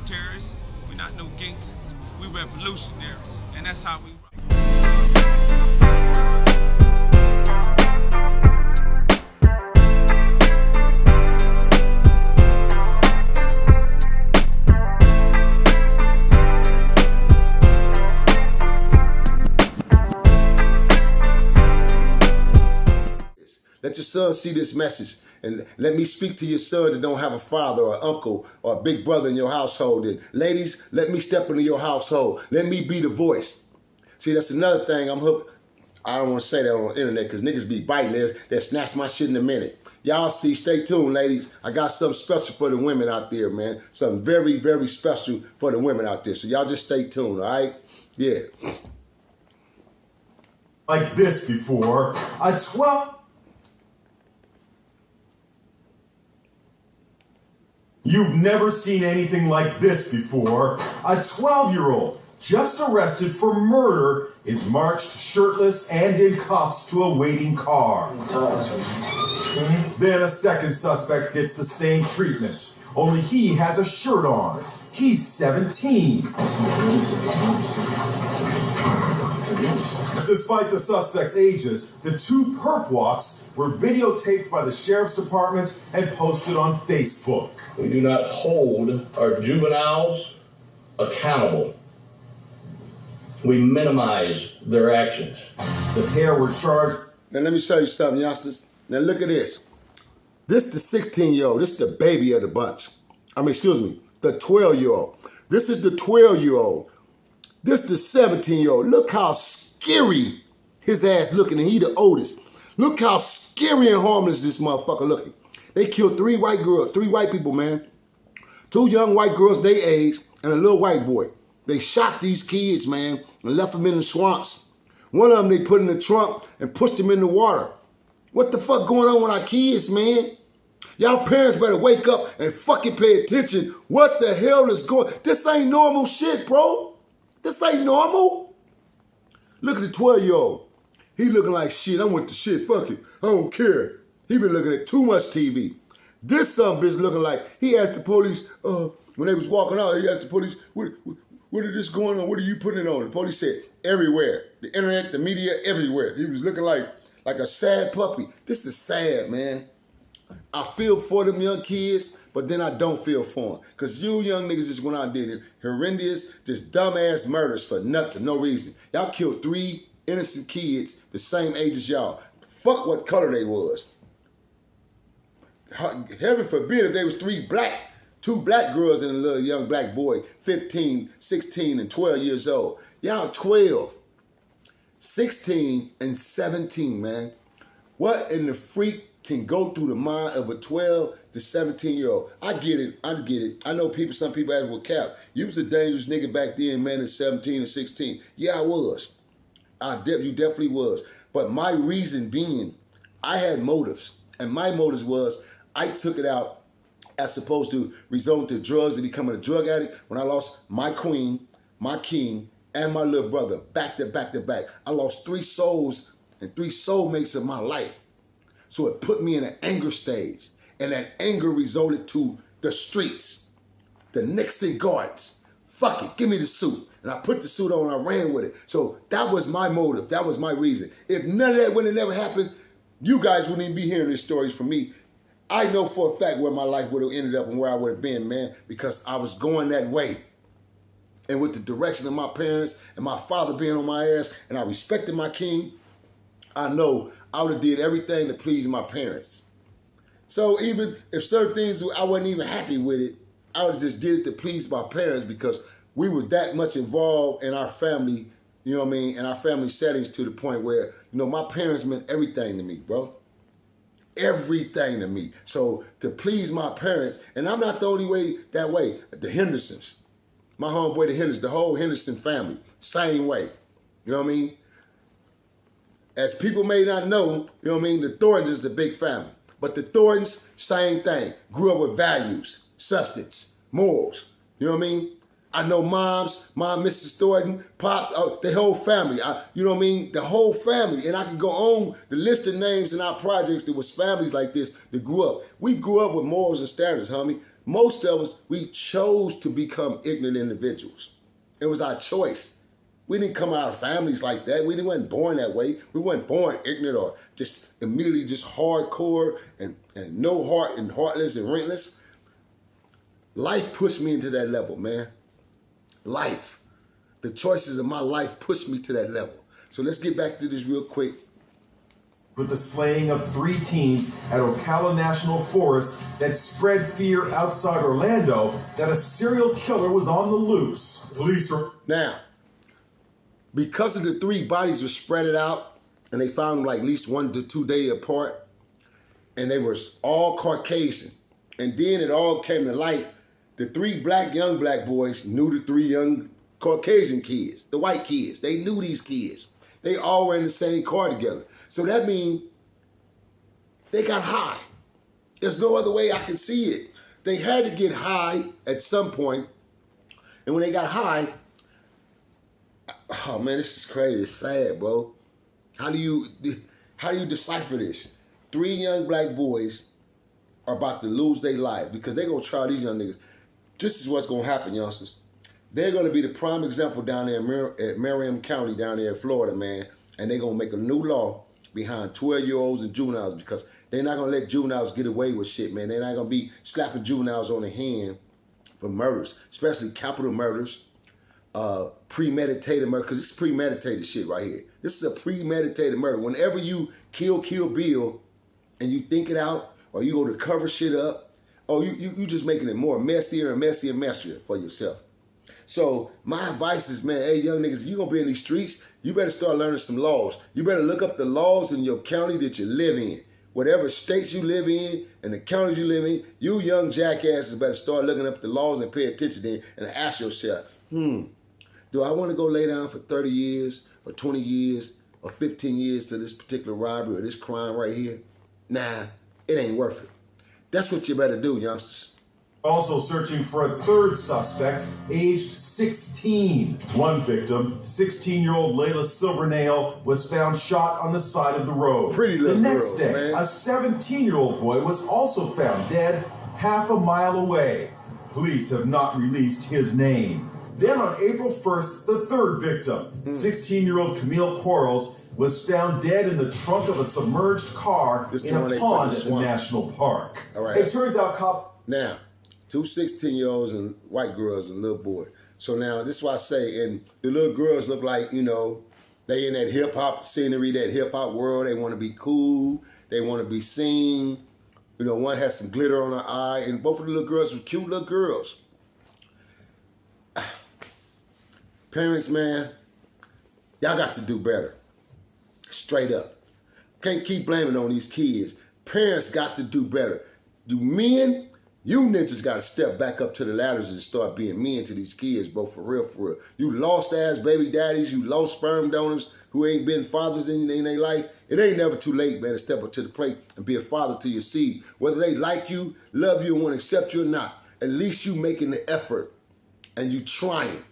terrorists. We're not no gangsters. We revolutionaries. And that's how we Let your son see this message, and let me speak to your son that don't have a father or uncle or a big brother in your household. And ladies, let me step into your household. Let me be the voice. See, that's another thing. I'm hooked. I don't want to say that on the internet because niggas be biting. They'll snatch my shit in a minute. Y'all see, stay tuned, ladies. I got something special for the women out there, man. Something very, very special for the women out there. So y'all just stay tuned, all right? Yeah. Like this before. You've never seen anything like this before. A 12-year-old just arrested for murder is marched shirtless and in cuffs to a waiting car. Then a second suspect gets the same treatment, only he has a shirt on. He's 17. Despite the suspects' ages, the two perp walks were videotaped by the sheriff's department and posted on Facebook. We do not hold our juveniles accountable. We minimize their actions. The pair were charged. Now let me show you something, youngsters. Now look at this. This the 16-year-old. This is the baby of the bunch. The 12-year-old. This is the 12-year-old. This the 17-year-old. Look how scary his ass looking, and he the oldest. Look how scary and harmless this motherfucker looking. They killed 3 white girls, 3 white people, man. 2 young white girls they age, and a little white boy. They shot these kids, man, and left them in the swamps. One of them they put in the trunk and pushed them in the water. What the fuck going on with our kids, man? Y'all parents better wake up and fucking pay attention. What the hell is going? This ain't normal shit, bro. This ain't normal. Look at the 12-year-old. He looking like shit. I went to shit. Fuck it. I don't care. He been looking at too much TV. This son bitch looking like he asked the police, when they was walking out, he asked the police, what is this going on? What are you putting it on? The police said, everywhere. The internet, the media, everywhere. He was looking like a sad puppy. This is sad, man. I feel for them young kids, but then I don't feel for them. Because you young niggas just went out and did horrendous, just dumbass murders for nothing, no reason. Y'all killed 3 innocent kids the same age as y'all. Fuck what color they was. Heaven forbid if they was 2 black girls and a little young black boy, 15, 16, and 12 years old. Y'all 12, 16, and 17, man. What in the freak can go through the mind of a 12 to 17-year-old? I get it. I know some people ask, well, Cap, you was a dangerous nigga back then, man, at 17 and 16. Yeah, I was. You definitely was. But my reason being, I had motives. And my motives was, I took it out as opposed to resorting to drugs and becoming a drug addict when I lost my queen, my king, and my little brother back to back to back. I lost 3 souls and 3 soulmates of my life. So it put me in an anger stage. And that anger resulted to the streets, the Nixon guards. Fuck it, give me the suit. And I put the suit on and I ran with it. So that was my motive. That was my reason. If none of that would have never happened, you guys wouldn't even be hearing these stories from me. I know for a fact where my life would have ended up and where I would have been, man, because I was going that way. And with the direction of my parents and my father being on my ass, and I respected my king, I know I would have did everything to please my parents. So even if certain things I wasn't even happy with it, I would have just did it to please my parents because we were that much involved in our family, you know what I mean, in our family settings to the point where, my parents meant everything to me, bro. Everything to me. So to please my parents, and I'm not the only way that way, the Hendersons, my homeboy, the Hendersons, the whole Henderson family, same way, you know what I mean? As people may not know, you know what I mean, the Thorntons is a big family. But the Thorntons, same thing. Grew up with values, substance, morals. You know what I mean? I know mom, Mrs. Thornton, pops, the whole family. You know what I mean? The whole family. And I can go on the list of names in our projects that was families like this that grew up. We grew up with morals and standards, homie. most of us, we chose to become ignorant individuals. It was our choice. We didn't come out of families like that. We weren't born that way. We weren't born ignorant or just immediately just hardcore and no heart and heartless and rentless. Life pushed me into that level, man. Life. The choices of my life pushed me to that level. So let's get back to this real quick. With the slaying of 3 teens at Ocala National Forest that spread fear outside Orlando that a serial killer was on the loose. Police are... Now, because of the 3 bodies were spread out, and they found them like at least 1 to 2 days apart, and they were all Caucasian. And then it all came to light. The 3 young black boys knew the 3 young Caucasian kids, the white kids. They knew these kids. They all were in the same car together. So that means they got high. There's no other way I can see it. They had to get high at some point. And when they got high, oh man, this is crazy. It's sad, bro. How do you decipher this? 3 young black boys are about to lose their life because they're going to try these young niggas. This is what's going to happen, youngsters. They're going to be the prime example down there at Marion County down there in Florida, man. And they're going to make a new law behind 12-year-olds and juveniles because they're not going to let juveniles get away with shit, man. They're not going to be slapping juveniles on the hand for murders, especially capital murders, premeditated murder, because it's premeditated shit right here. This is a premeditated murder. Whenever you kill Bill and you think it out or you go to cover shit up, or you just making it more messier and messier and messier for yourself. So my advice is, man, hey, young niggas, you gonna be in these streets, you better start learning some laws. You better look up the laws in your county that you live in. Whatever states you live in and the counties you live in, you young jackasses better start looking up the laws and pay attention to them and ask yourself, do I want to go lay down for 30 years or 20 years or 15 years to this particular robbery or this crime right here? Nah, it ain't worth it. That's what you better do, youngsters. Also searching for a 3rd suspect, aged 16. One victim, 16-year-old Layla Silvernail, was found shot on the side of the road. Pretty little The next girls, day, man. a 17-year-old boy was also found dead half a mile away. Police have not released his name. Then on April 1st, the 3rd victim, 16-year-old Camille Quarles, was found dead in the trunk of a submerged car in a pond at the national park. All right. It turns out Now, 2 16-year-olds and white girls and a little boy. So now, this is why I say, and the little girls look like, they in that hip-hop scenery, that hip-hop world. They want to be cool. They want to be seen. One has some glitter on her eye, and both of the little girls were cute little girls. Parents, man, y'all got to do better. Straight up. Can't keep blaming on these kids. Parents got to do better. You men, you ninjas got to step back up to the ladders and start being men to these kids, bro, for real, for real. You lost-ass baby daddies, you lost sperm donors who ain't been fathers in their life. It ain't never too late, man, to step up to the plate and be a father to your seed. Whether they like you, love you, and want to accept you or not, at least you making the effort and you trying.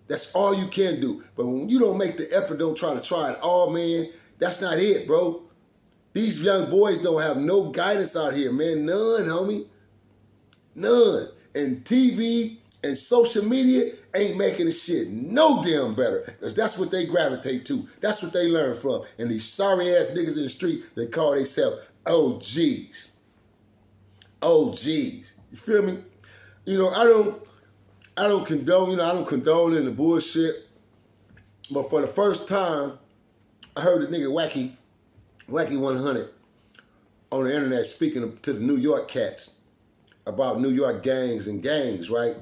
That's all you can do. But when you don't make the effort, don't try it all, man, that's not it, bro. These young boys don't have no guidance out here, man. None, homie. None. And TV and social media ain't making the shit no damn better. Because that's what they gravitate to. That's what they learn from. And these sorry-ass niggas in the street, they call themselves OGs. OGs. You feel me? I don't condone in the bullshit. But for the first time, I heard the nigga Wacky 100 on the internet speaking to the New York cats about New York gangs, right?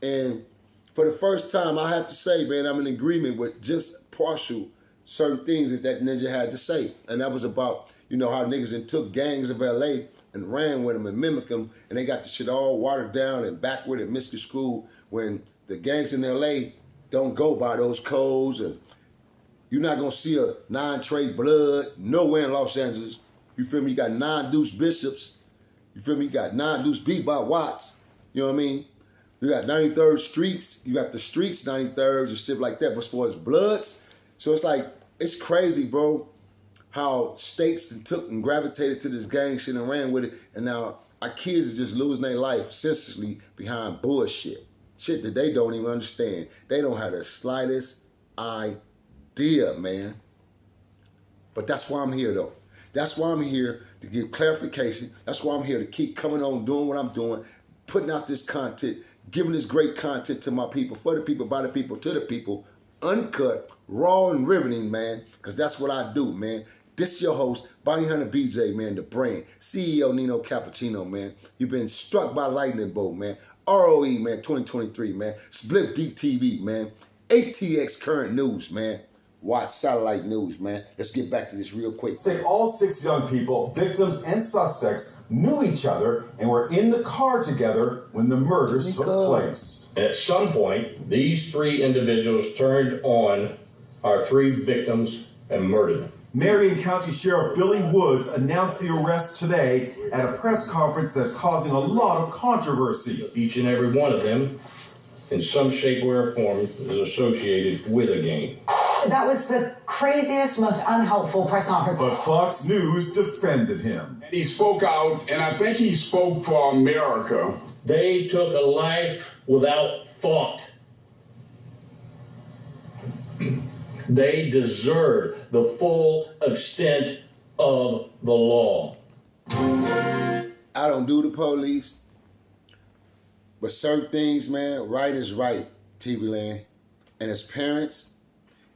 And for the first time, I have to say, man, I'm in agreement with just partial certain things that ninja had to say. And that was about, how niggas and took gangs of LA and ran with them and mimicked them, and they got the shit all watered down and backward and misconstrued when the gangs in LA don't go by those codes, and you're not gonna see a 9-Trey Blood nowhere in Los Angeles. You feel me? You got 9 Deuce Bishops. You feel me? You got 9 Deuce Bebop Watts. You know what I mean? You got 93rd Streets. You got the Streets 93rds and shit like that. But as far as Bloods, so it's like, it's crazy, bro, how states took and gravitated to this gang shit and ran with it. And now Our kids is just losing their life senselessly behind bullshit. Shit that they don't even understand. They don't have the slightest idea, man. But that's why I'm here, though. That's why I'm here to give clarification. That's why I'm here to keep coming on, doing what I'm doing, putting out this content, giving this great content to my people, for the people, by the people, to the people, uncut, raw, and riveting, man, because that's what I do, man. This is your host, Bounty Hunter BJ, man, the brand. CEO Nino Cappucino, man. You've been struck by lightning bolt, man. R.O.E, man, 2023, man. Split Deep TV, man. HTX Current News, man. Watch satellite news, man. Let's get back to this real quick. Say all 6 young people, victims and suspects, knew each other and were in the car together when the murders took place. At some point, these 3 individuals turned on our 3 victims and murdered them. Marion County Sheriff Billy Woods announced the arrest today at a press conference that's causing a lot of controversy. Each and every one of them, in some shape or form, is associated with a gang. That was the craziest, most unhelpful press conference. But Fox News defended him. He spoke out, and I think he spoke for America. They took a life without thought. They deserve the full extent of the law. I don't do the police, but certain things, man, right is right, TV land. And as parents,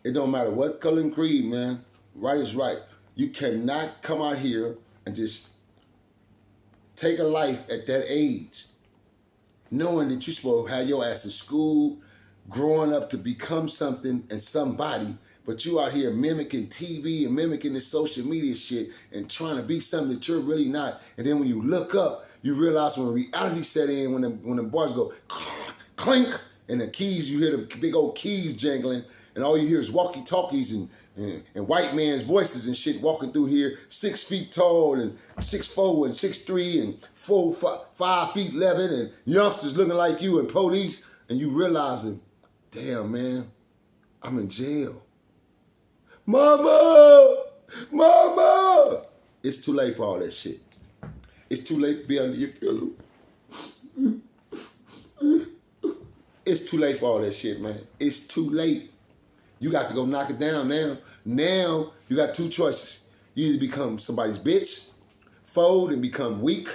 it don't matter what color and creed, man, right is right. You cannot come out here and just take a life at that age, knowing that you're supposed to have your ass in school, growing up to become something and somebody, but you out here mimicking TV and mimicking this social media shit and trying to be something that you're really not. And then when you look up, you realize when reality set in, when the bars go clink, and the keys, you hear the big old keys jangling, and all you hear is walkie-talkies and white man's voices and shit walking through here, 6 feet tall and 6'4" and 6'3" and 5 feet 11, and youngsters looking like you and police, and you realizing, damn, man, I'm in jail. Mama! Mama! It's too late for all that shit. It's too late to be under your pillow. It's too late for all that shit, man. It's too late. You got to go knock it down now. Now, you got 2 choices. You either become somebody's bitch, fold and become weak,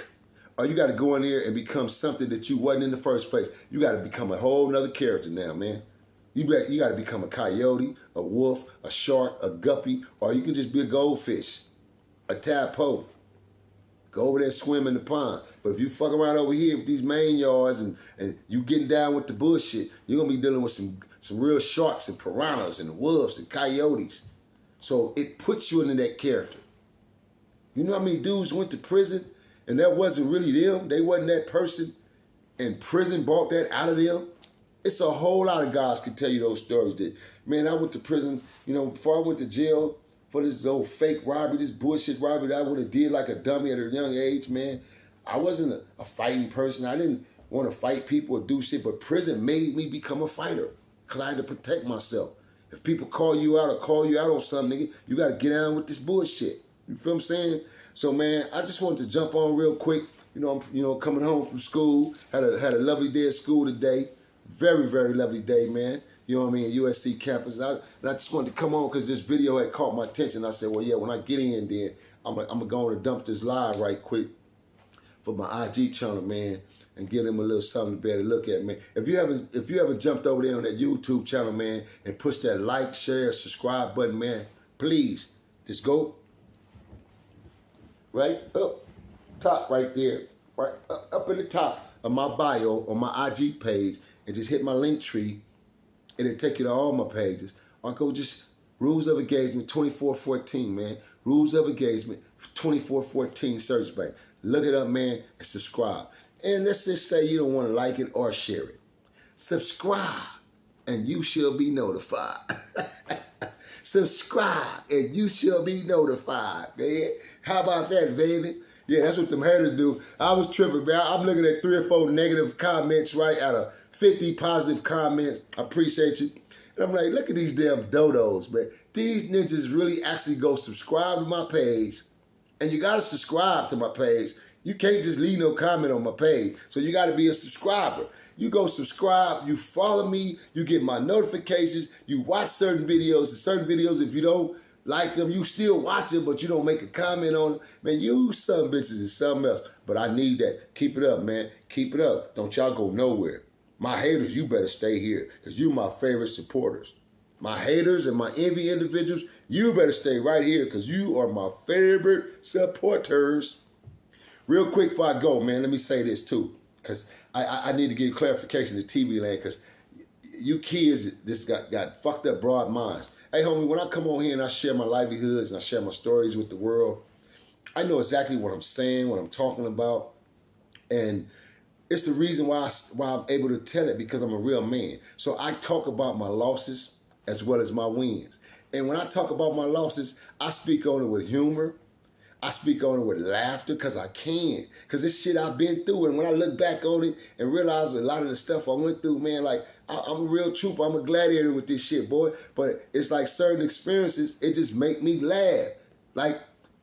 or you got to go in there and become something that you wasn't in the first place. You got to become a whole nother character now, man. You got to become a coyote, a wolf, a shark, a guppy, or you can just be a goldfish, a tadpole. Go over there and swim in the pond. But if you fuck around over here with these main yards and you getting down with the bullshit, you're going to be dealing with some real sharks and piranhas and wolves and coyotes. So it puts you into that character. You know how many dudes went to prison and that wasn't really them? They wasn't that person, and prison brought that out of them? It's a whole lot of guys can tell you those stories that, man, I went to prison, you know, before I went to jail for this old fake robbery, this bullshit robbery that I would have did like a dummy at a young age, man. I wasn't a fighting person. I didn't want to fight people or do shit, but prison made me become a fighter because I had to protect myself. If people call you out or call you out on something, nigga, you got to get down with this bullshit. You feel what I'm saying? So, man, I just wanted to jump on real quick. You know, I'm coming home from school. Had a lovely day at school today. Very, very lovely day, man. You know what I mean, USC campus. And I just wanted to come on because this video had caught my attention. I said, well, yeah, when I get in there, I'm going to go on and dump this live right quick for my IG channel, man, and give them a little something to better look at, man. If you ever jumped over there on that YouTube channel, man, and push that like, share, subscribe button, man, please, just go right up top right there, right up in the top of my bio on my IG page, and just hit my link tree, and it'll take you to all my pages. Or go just Rules of Engagement 2414, man. Rules of Engagement 2414 search bank. Look it up, man, and subscribe. And let's just say you don't want to like it or share it. Subscribe, and you shall be notified. Subscribe, and you shall be notified, man. How about that, baby? Yeah, that's what them haters do. I was tripping, man. I'm looking at 3 or 4 negative comments, right, out of 50 positive comments. I appreciate you. And I'm like, look at these damn dodos, man. These ninjas really actually go subscribe to my page. And you got to subscribe to my page You can't just leave no comment on my page. So you got to be a subscriber. You go subscribe, you follow me, you get my notifications, you watch certain videos, if you don't like them, you still watch them, but you don't make a comment on them. Man, you some bitches is something else. But I need that. Keep it up, man. Keep it up. Don't y'all go nowhere. My haters, you better stay here, because you my favorite supporters. My haters and my envy individuals, you better stay right here, because you are my favorite supporters. Real quick before I go, man, let me say this too, because I need to give clarification to TV land, because you kids just got fucked up broad minds. Hey, homie, when I come on here and I share my livelihoods and I share my stories with the world, I know exactly what I'm saying, what I'm talking about, and it's the reason why I'm able to tell it, because I'm a real man. So I talk about my losses as well as my wins. And when I talk about my losses, I speak on it with humor. I speak on it with laughter, because I can. Because this shit I've been through, and when I look back on it and realize a lot of the stuff I went through, man, like, I'm a real trooper. I'm a gladiator with this shit, boy. But it's like certain experiences, it just make me laugh. Like,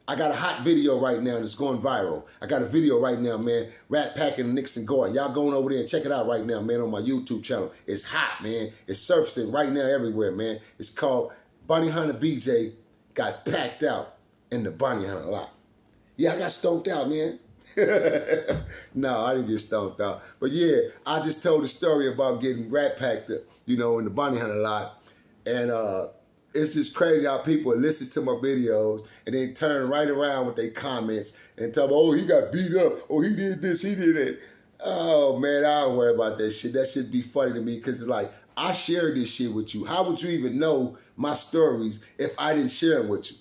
I got a hot video right now that's going viral. I got a video right now, man, Rat Pack and Nixon Garden. Y'all going over there and check it out right now, man, on my YouTube channel. It's hot, man. It's surfacing right now everywhere, man. It's called Bounty Hunter BJ Got Packed Out in the Bounty Hunter lot. Yeah, I got stoned out, man. No, I didn't get stoned out. But yeah, I just told a story about getting rat packed up, in the Bounty Hunter lot. And it's just crazy how people listen to my videos and then turn right around with their comments and tell me, oh, he got beat up, oh, he did this, he did that. Oh, man, I don't worry about that shit. That shit be funny to me, because it's like, I shared this shit with you. How would you even know my stories if I didn't share them with you?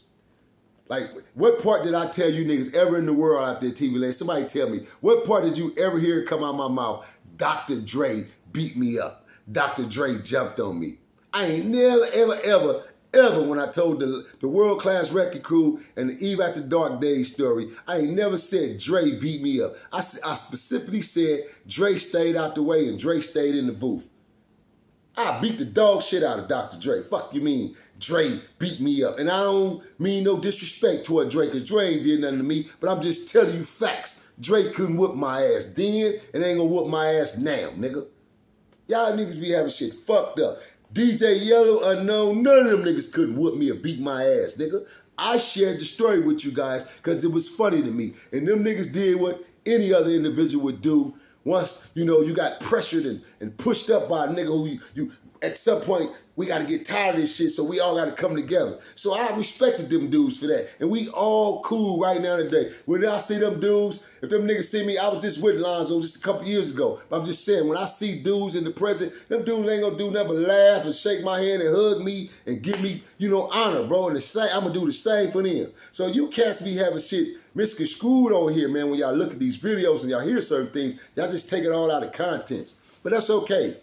Like, what part did I tell you niggas ever in the world out there, TV land? Somebody tell me, what part did you ever hear come out my mouth? Dr. Dre beat me up. Dr. Dre jumped on me. I ain't never, ever, when I told the world-class record crew and the Eve After Dark Days story, I ain't never said Dre beat me up. I specifically said Dre stayed out the way and Dre stayed in the booth. I beat the dog shit out of Dr. Dre. Fuck you mean Dre beat me up. And I don't mean no disrespect toward Dre, because Dre ain't did nothing to me, but I'm just telling you facts. Dre couldn't whoop my ass then, and ain't gonna whoop my ass now, nigga. Y'all niggas be having shit fucked up. DJ Yellow, Unknown, none of them niggas couldn't whoop me or beat my ass, nigga. I shared the story with you guys because it was funny to me. And them niggas did what any other individual would do once, you got pressured and pushed up by a nigga who you at some point, we got to get tired of this shit, so we all got to come together. So I respected them dudes for that. And we all cool right now today. When I see them dudes, if them niggas see me, I was just with Lonzo just a couple years ago. But I'm just saying, when I see dudes in the present, them dudes ain't gonna do nothing but laugh and shake my hand and hug me and give me, honor, bro. And I'm gonna do the same for them. So you cats be having shit misconstrued on here, man, when y'all look at these videos and y'all hear certain things, y'all just take it all out of context. But that's okay.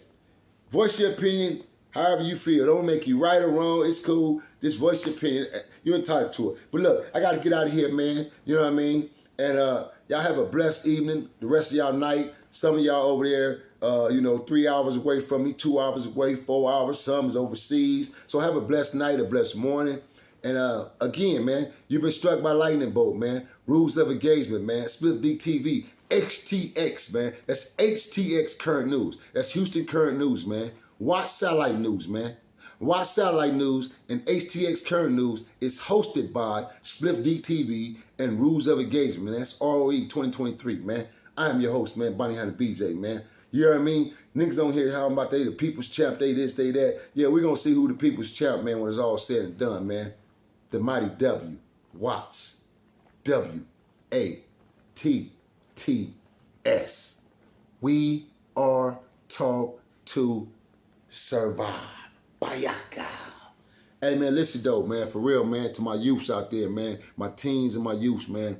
Voice your opinion however you feel. Don't make you right or wrong. It's cool. Just voice your opinion. You're entitled to it. But look, I got to get out of here, man. You know what I mean? And y'all have a blessed evening. The rest of y'all night. Some of y'all over there, 3 hours away from me, 2 hours away, 4 hours. Some is overseas. So have a blessed night, a blessed morning. And again, man, you've been struck by lightning bolt, man. Rules of engagement, man. Split DTV. HTX, man. That's HTX Current News. That's Houston Current News, man. Watch Satellite News, man. Watch Satellite News and HTX Current News is hosted by Split DTV and Rules of Engagement, man. That's R.O.E 2023, man. I am your host, man, Bounty Hunter BJ, man. You know what I mean? Niggas on here how about they the people's champ, they this, they that. Yeah, we're going to see who the people's champ, man, when it's all said and done, man. The mighty W. Watts. W-A-T-T-S. We are taught to survive. Bayaka. Hey, man, listen, though, man, for real, man, to my youths out there, man, my teens and my youths, man.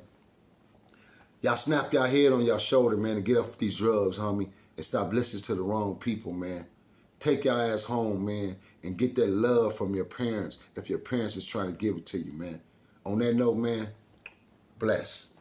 Y'all snap y'all head on y'all shoulder, man, and get off these drugs, homie, and stop listening to the wrong people, man. Take your ass home, man, and get that love from your parents if your parents is trying to give it to you, man. On that note, man, bless.